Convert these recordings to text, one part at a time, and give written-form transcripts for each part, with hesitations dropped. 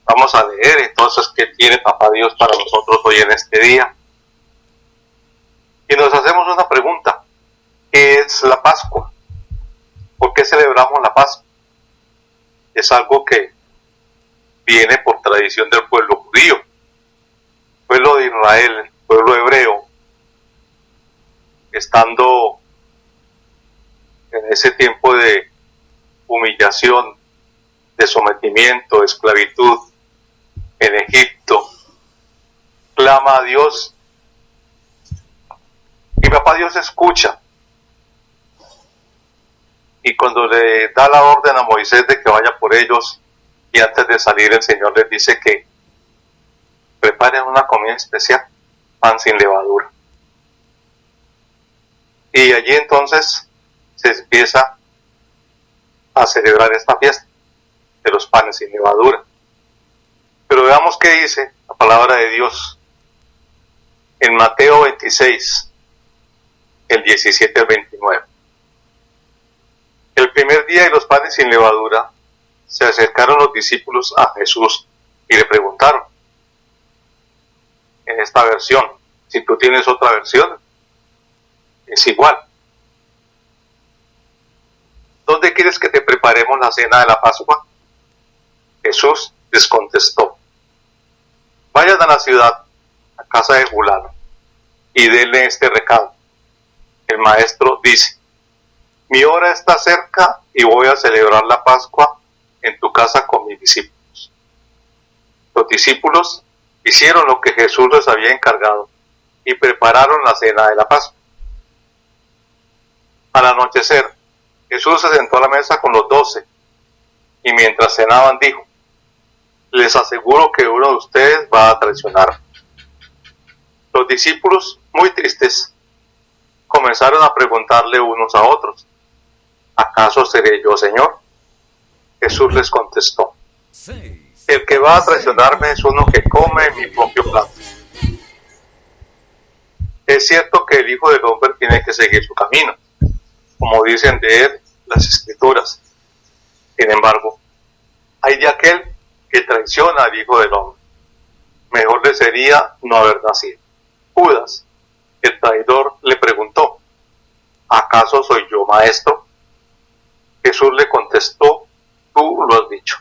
Vamos a leer entonces qué tiene Papá Dios para nosotros hoy en este día. Y nos hacemos una pregunta. ¿Qué es la Pascua? ¿Por qué celebramos la Pascua? Es algo que viene por tradición del pueblo judío, pueblo de Israel, pueblo hebreo, estando en ese tiempo de humillación, de sometimiento, de esclavitud en Egipto, clama a Dios y Papá Dios escucha. Y cuando le da la orden a Moisés de que vaya por ellos, y antes de salir el Señor les dice que preparen una comida especial, pan sin levadura. Y allí entonces se empieza a celebrar esta fiesta de los panes sin levadura. Pero veamos qué dice la palabra de Dios en Mateo 26, el 17 al 29. El primer día de los panes sin levadura, se acercaron los discípulos a Jesús y le preguntaron, en esta versión, si tú tienes otra versión, es igual. ¿Dónde quieres que te preparemos la cena de la Pascua? Jesús les contestó, vayan a la ciudad, a casa de fulano, y denle este recado. El maestro dice, mi hora está cerca y voy a celebrar la Pascua en tu casa con mis discípulos. Los discípulos hicieron lo que Jesús les había encargado y prepararon la cena de la Pascua. Al anochecer, Jesús se sentó a la mesa con los 12 y mientras cenaban dijo, les aseguro que uno de ustedes va a traicionar. Los discípulos, muy tristes, comenzaron a preguntarle unos a otros, ¿acaso seré yo, Señor? Jesús les contestó, el que va a traicionarme es uno que come en mi propio plato. Es cierto que el Hijo del Hombre tiene que seguir su camino, como dicen de él las Escrituras. Sin embargo, hay de aquel que traiciona al Hijo del Hombre. Mejor le sería no haber nacido. Judas, el traidor, le preguntó, ¿acaso soy yo, maestro? Jesús le contestó, tú lo has dicho.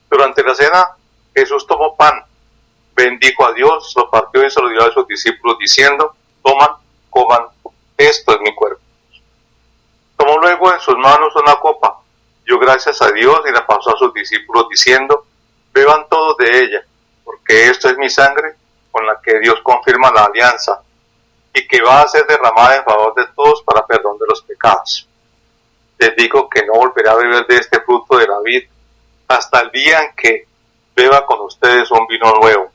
Durante la cena, Jesús tomó pan, bendijo a Dios, lo partió y se lo dio a sus discípulos diciendo, toman, coman, esto es mi cuerpo. Tomó luego en sus manos una copa, dio gracias a Dios y la pasó a sus discípulos diciendo, beban todos de ella, porque esto es mi sangre con la que Dios confirma la alianza y que va a ser derramada en favor de todos para perdón de los pecados. Les digo que no volveré a beber de este fruto de la vid hasta el día en que beba con ustedes un vino nuevo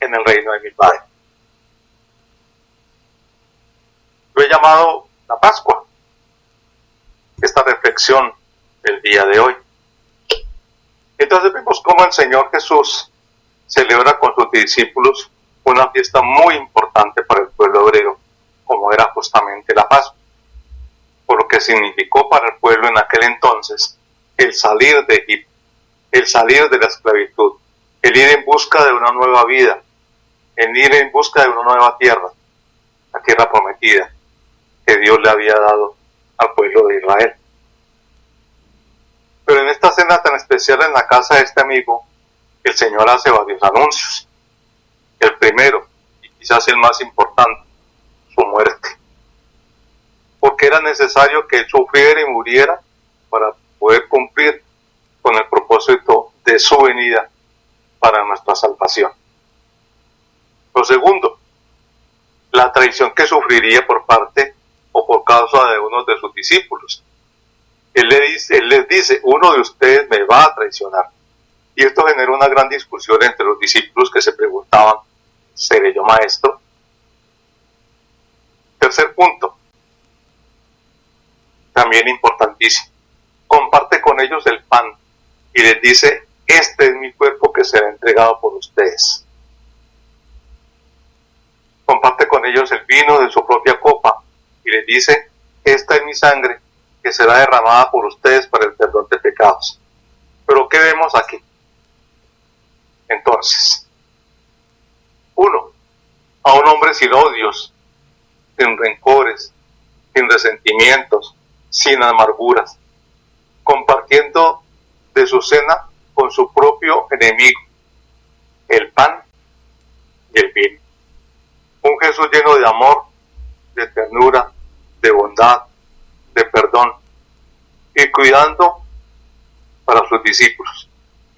en el reino de mi Padre. Lo he llamado la Pascua, esta reflexión del día de hoy. Entonces vemos cómo el Señor Jesús celebra con sus discípulos una fiesta muy importante para el pueblo hebreo, como era justamente la Pascua, por lo que significó para el pueblo en aquel entonces el salir de Egipto, el salir de la esclavitud, el ir en busca de una nueva vida, el ir en busca de una nueva tierra, la tierra prometida que Dios le había dado al pueblo de Israel. Pero en esta cena tan especial en la casa de este amigo, el Señor hace varios anuncios. El primero, y quizás el más importante, su muerte. Porque era necesario que Él sufriera y muriera para poder cumplir con el propósito de su venida para nuestra salvación. Lo segundo, la traición que sufriría por parte o por causa de uno de sus discípulos. Él les dice, uno de ustedes me va a traicionar. Y esto generó una gran discusión entre los discípulos que se preguntaban, ¿seré yo maestro? Tercer punto, también importantísimo, comparte con ellos el pan y les dice, este es mi cuerpo que será entregado por ustedes. Comparte con ellos el vino de su propia copa y les dice, esta es mi sangre que será derramada por ustedes para el perdón de pecados. Pero ¿qué vemos aquí? Entonces, uno, a un hombre sin odios, sin rencores, sin resentimientos, sin amarguras, compartiendo de su cena con su propio enemigo, el pan y el vino. Un Jesús lleno de amor, de ternura, de bondad, de perdón, y cuidando para sus discípulos.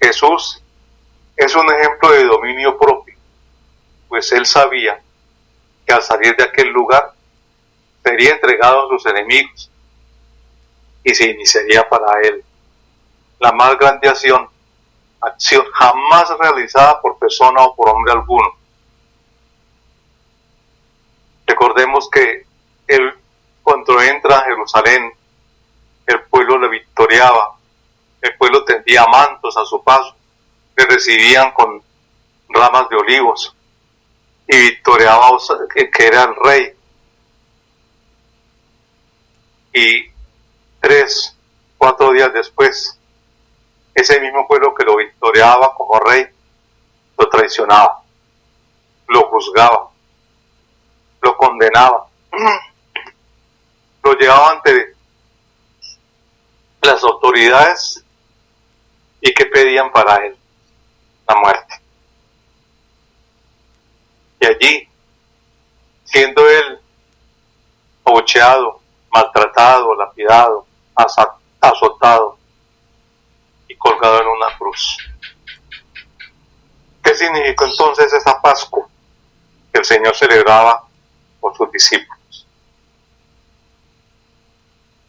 Jesús es un ejemplo de dominio propio, pues él sabía que al salir de aquel lugar sería entregado a sus enemigos y se iniciaría para él la más grande acción jamás realizada por persona o por hombre alguno. Recordemos que él, cuando entra a Jerusalén, el pueblo le victoriaba, el pueblo tendía mantos a su paso, le recibían con ramas de olivos y victoriaba que era el rey. Y 3, 4 días después, ese mismo pueblo que lo victoriaba como rey, lo traicionaba, lo juzgaba, lo condenaba, lo llevaba ante las autoridades y que pedían para él la muerte. Y allí, siendo él abucheado, maltratado, lapidado, azotado y colgado en una cruz. ¿Qué significó entonces esa Pascua que el Señor celebraba por sus discípulos?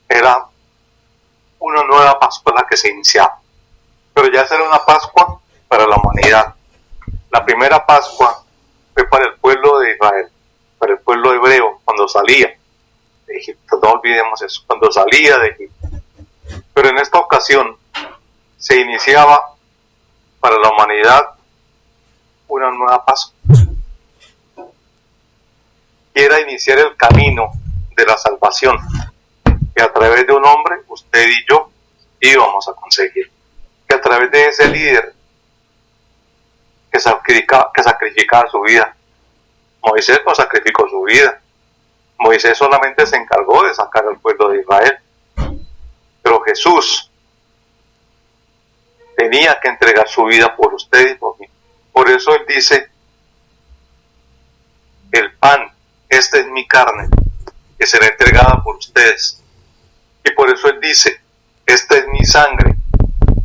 Era una nueva Pascua la que se iniciaba, pero ya será una Pascua para la humanidad. La primera Pascua fue para el pueblo de Israel, para el pueblo hebreo, cuando salía de Egipto. No olvidemos eso, cuando salía de Egipto. Pero en esta ocasión se iniciaba para la humanidad una nueva Pascua. Y era iniciar el camino de la salvación, que a través de un hombre, usted y yo, íbamos a conseguir. Que a través de ese líder que sacrificaba su vida. Moisés no sacrificó su vida. Moisés solamente se encargó de sacar al pueblo de Israel. Pero Jesús tenía que entregar su vida por usted y por mí. Por eso él dice, el pan, esta es mi carne, que será entregada por ustedes. Y por eso él dice, esta es mi sangre,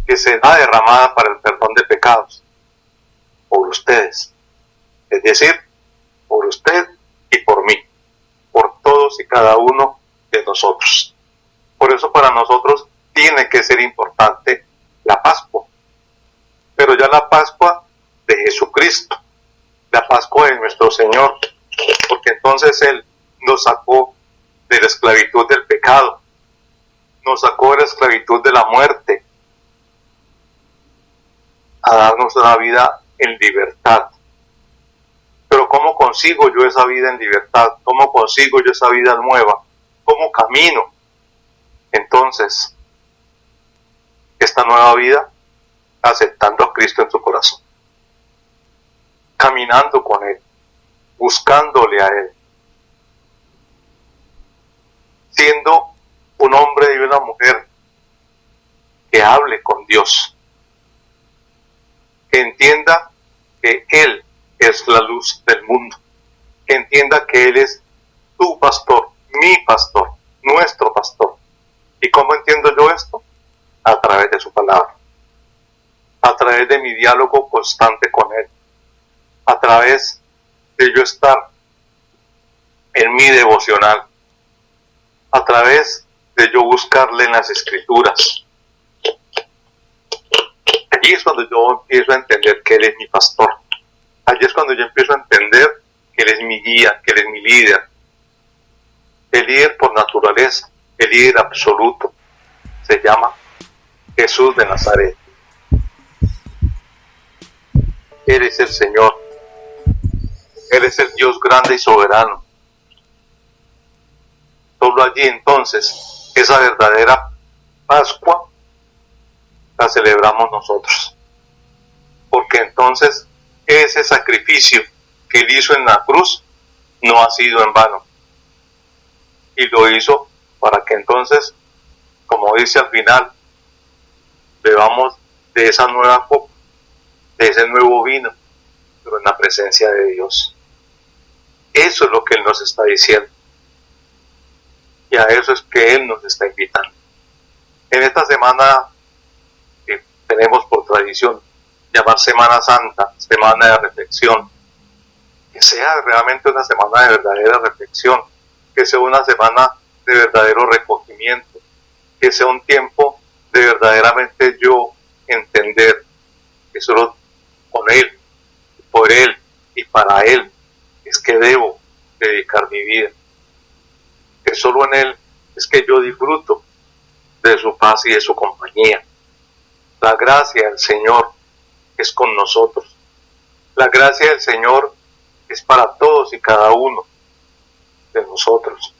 que será derramada para el perdón de pecados, por ustedes. Es decir, por usted y por mí, por todos y cada uno de nosotros. Por eso para nosotros tiene que ser importante la Pascua, pero ya la Pascua de Jesucristo, la Pascua de nuestro Señor, porque entonces Él nos sacó de la esclavitud del pecado, nos sacó de la esclavitud de la muerte, a darnos una vida en libertad. Pero ¿cómo consigo yo esa vida en libertad? ¿Cómo consigo yo esa vida nueva? ¿Cómo camino entonces esta nueva vida? Aceptando a Cristo en su corazón, caminando con Él, buscándole a Él, siendo un hombre y una mujer que hable con Dios, que entienda que Él es la luz del mundo, que entienda que Él es tu pastor, mi pastor, nuestro pastor. ¿Y cómo entiendo yo esto? A través de su palabra, a través de mi diálogo constante con Él, a través de yo estar en mi devocional, a través de yo buscarle en las Escrituras. Allí es cuando yo empiezo a entender que Él es mi pastor. Allí es cuando yo empiezo a entender que Él es mi guía, que Él es mi líder. El líder por naturaleza, el líder absoluto, se llama Jesús de Nazaret. Él es el Señor. Él es el Dios grande y soberano. Solo allí entonces, esa verdadera Pascua la celebramos nosotros. Porque entonces ese sacrificio que él hizo en la cruz no ha sido en vano. Y lo hizo para que entonces, como dice al final, bebamos de esa nueva copa, de ese nuevo vino, pero en la presencia de Dios. Eso es lo que Él nos está diciendo. Y a eso es que Él nos está invitando. En esta semana que tenemos por tradición llamar Semana Santa, semana de reflexión, que sea realmente una semana de verdadera reflexión, que sea una semana de verdadero recogimiento, que sea un tiempo de verdaderamente yo entender que solo con Él, por Él y para Él es que debo dedicar mi vida, que solo en Él es que yo disfruto de su paz y de su compañía. La gracia del Señor es con nosotros. La gracia del Señor es para todos y cada uno de nosotros.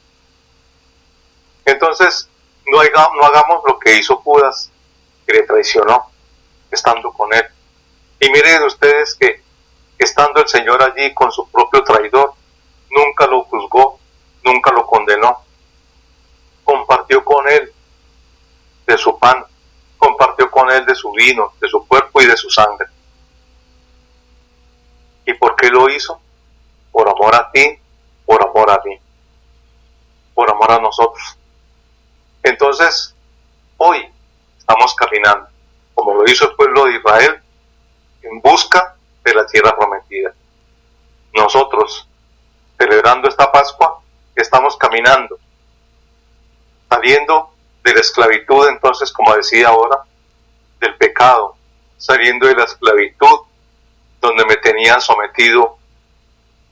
Entonces, no hagamos lo que hizo Judas, que le traicionó, estando con Él. Y miren ustedes que, estando el Señor allí con su propio traidor, nunca lo juzgó, nunca lo condenó. Compartió con Él de su pan, compartió con Él de su vino, de su cuerpo y de su sangre. ¿Y por qué lo hizo? Por amor a ti, por amor a mí, por amor a nosotros. Entonces, hoy estamos caminando, como lo hizo el pueblo de Israel, en busca de la tierra prometida. Nosotros, celebrando esta Pascua, estamos caminando, saliendo de la esclavitud, entonces, como decía ahora, del pecado, saliendo de la esclavitud, donde me tenían sometido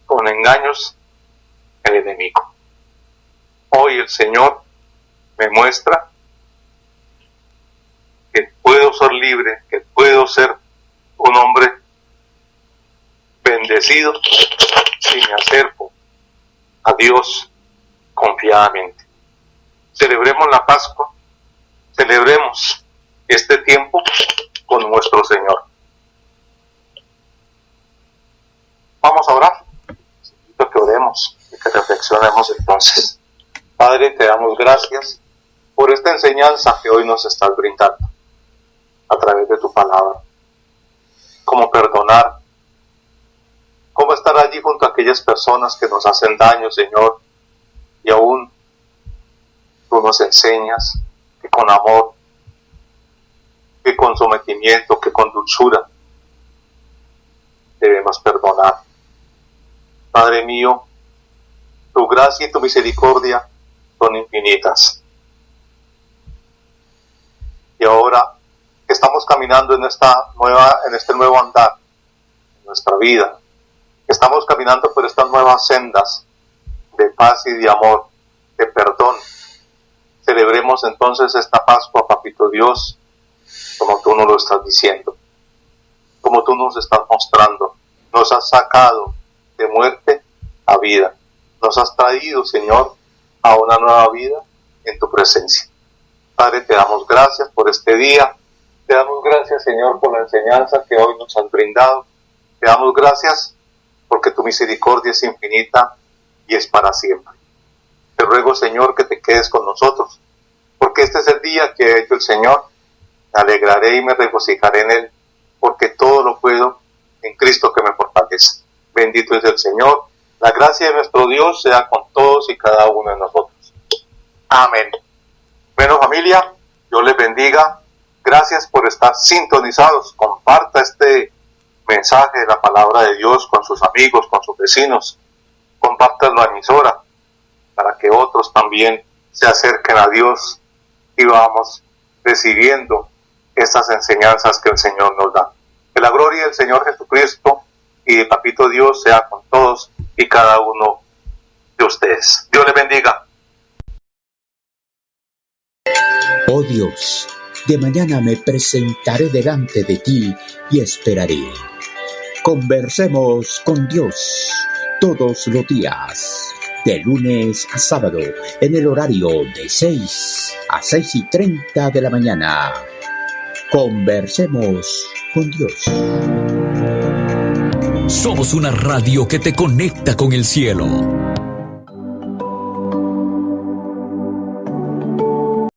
con engaños el enemigo. Hoy el Señor me muestra que puedo ser libre, que puedo ser un hombre bendecido si me acerco a Dios confiadamente. Celebremos la Pascua, celebremos este tiempo con nuestro Señor. Vamos a orar. Necesito que oremos y que reflexionemos entonces. Padre, te damos gracias por esta enseñanza que hoy nos estás brindando a través de tu palabra. Cómo perdonar, cómo estar allí junto a aquellas personas que nos hacen daño, Señor, y aún tú nos enseñas que con amor, que con sometimiento, que con dulzura debemos perdonar. Padre mío, tu gracia y tu misericordia son infinitas. Y ahora que estamos caminando en este nuevo andar, en nuestra vida, que estamos caminando por estas nuevas sendas de paz y de amor, de perdón, celebremos entonces esta Pascua, Papito Dios, como tú nos lo estás diciendo, como tú nos estás mostrando. Nos has sacado de muerte a vida. Nos has traído, Señor, a una nueva vida en tu presencia. Padre, te damos gracias por este día. Te damos gracias, Señor, por la enseñanza que hoy nos has brindado. Te damos gracias porque tu misericordia es infinita y es para siempre. Te ruego, Señor, que te quedes con nosotros, porque este es el día que ha hecho el Señor. Me alegraré y me regocijaré en Él, porque todo lo puedo en Cristo que me fortalece. Bendito es el Señor. La gracia de nuestro Dios sea con todos y cada uno de nosotros. Amén. Bueno, familia, Dios les bendiga. Gracias por estar sintonizados. Comparta este mensaje de la palabra de Dios con sus amigos, con sus vecinos. Compártalo a emisora para que otros también se acerquen a Dios y vamos recibiendo estas enseñanzas que el Señor nos da. Que la gloria del Señor Jesucristo y de Papito Dios sea con todos y cada uno de ustedes. Dios les bendiga. Oh Dios, de mañana me presentaré delante de ti y esperaré. Conversemos con Dios todos los días, de lunes a sábado, en el horario de 6 a 6:30 de la mañana. Conversemos con Dios. Somos una radio que te conecta con el cielo.